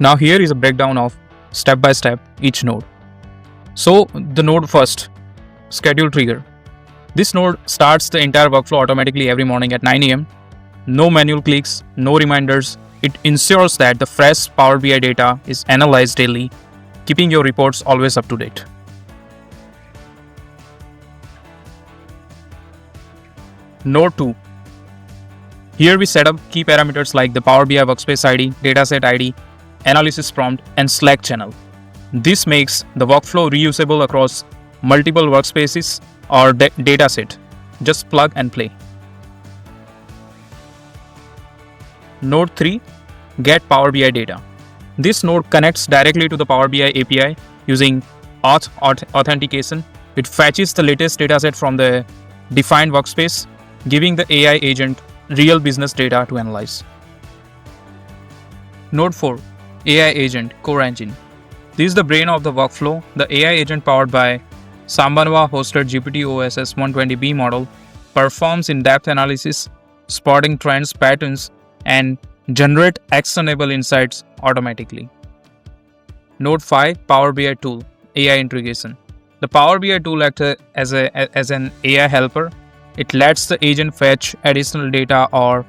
Now here is a breakdown of step by step each node. So the node first, schedule trigger. This node starts the entire workflow automatically every morning at 9 a.m. No manual clicks, no reminders. It ensures that the fresh Power BI data is analyzed daily, keeping your reports always up to date. Node 2. Here we set up key parameters like the Power BI Workspace ID, Dataset ID, analysis prompt, and Slack channel. This makes the workflow reusable across multiple workspaces or dataset. Just plug and play. Node 3. Get Power BI data. This node connects directly to the Power BI API using OAuth authentication. It fetches the latest dataset from the defined workspace, giving the AI agent real business data to analyze. Node 4. AI agent core engine. This is the brain of the workflow. The AI agent powered by SambaNova hosted GPT-OSS 120B model performs in-depth analysis, spotting trends, patterns, and generate actionable insights automatically. Node 5. Power BI tool AI integration. The Power BI tool acts as an AI helper. It lets the agent fetch additional data or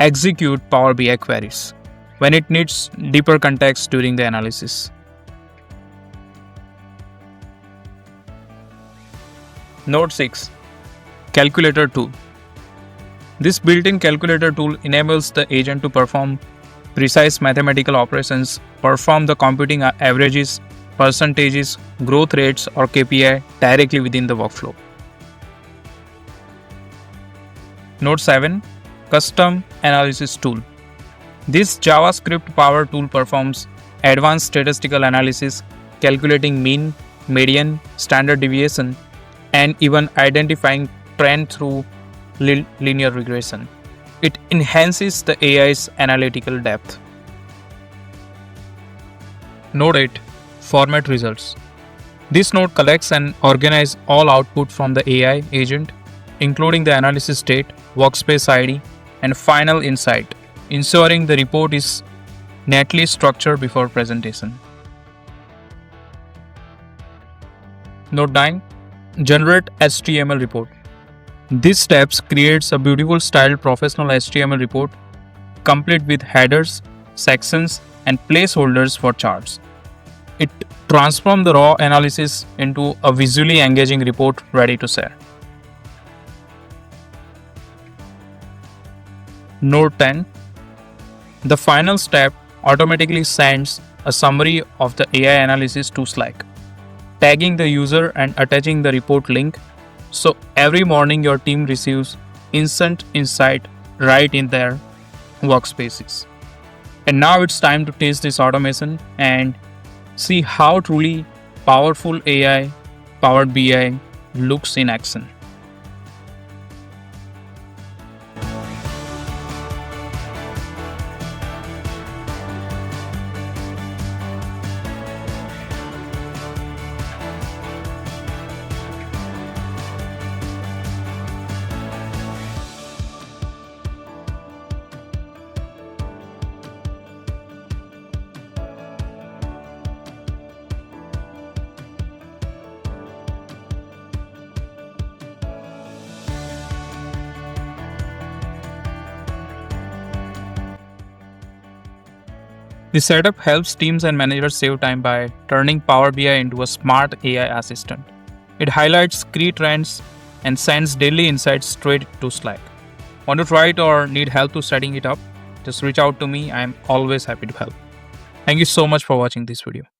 execute Power BI queries when it needs deeper context during the analysis. Node 6. Calculator tool. This built-in calculator tool enables the agent to perform precise mathematical operations, perform the computing averages, percentages, growth rates, or KPI directly within the workflow. Node 7. Custom analysis tool. This JavaScript powered tool performs advanced statistical analysis, calculating mean, median, standard deviation, and even identifying trend through linear regression. It enhances the AI's analytical depth. Node 8. Format results. This node collects and organizes all output from the AI agent, including the analysis state, workspace ID, and final insight, ensuring the report is neatly structured before presentation. Node 9. Generate HTML report. This steps creates a beautiful styled professional HTML report, complete with headers, sections, and placeholders for charts. It transforms the raw analysis into a visually engaging report ready to share. Node 10. The final step automatically sends a summary of the AI analysis to Slack, tagging the user and attaching the report link. So every morning your team receives instant insight right in their workspaces. And now it's time to test this automation and see how truly powerful AI powered BI looks in action. This setup helps teams and managers save time by turning Power BI into a smart AI assistant. It highlights key trends and sends daily insights straight to Slack. Want to try it or need help to setting it up? Just reach out to me. I am always happy to help. Thank you so much for watching this video.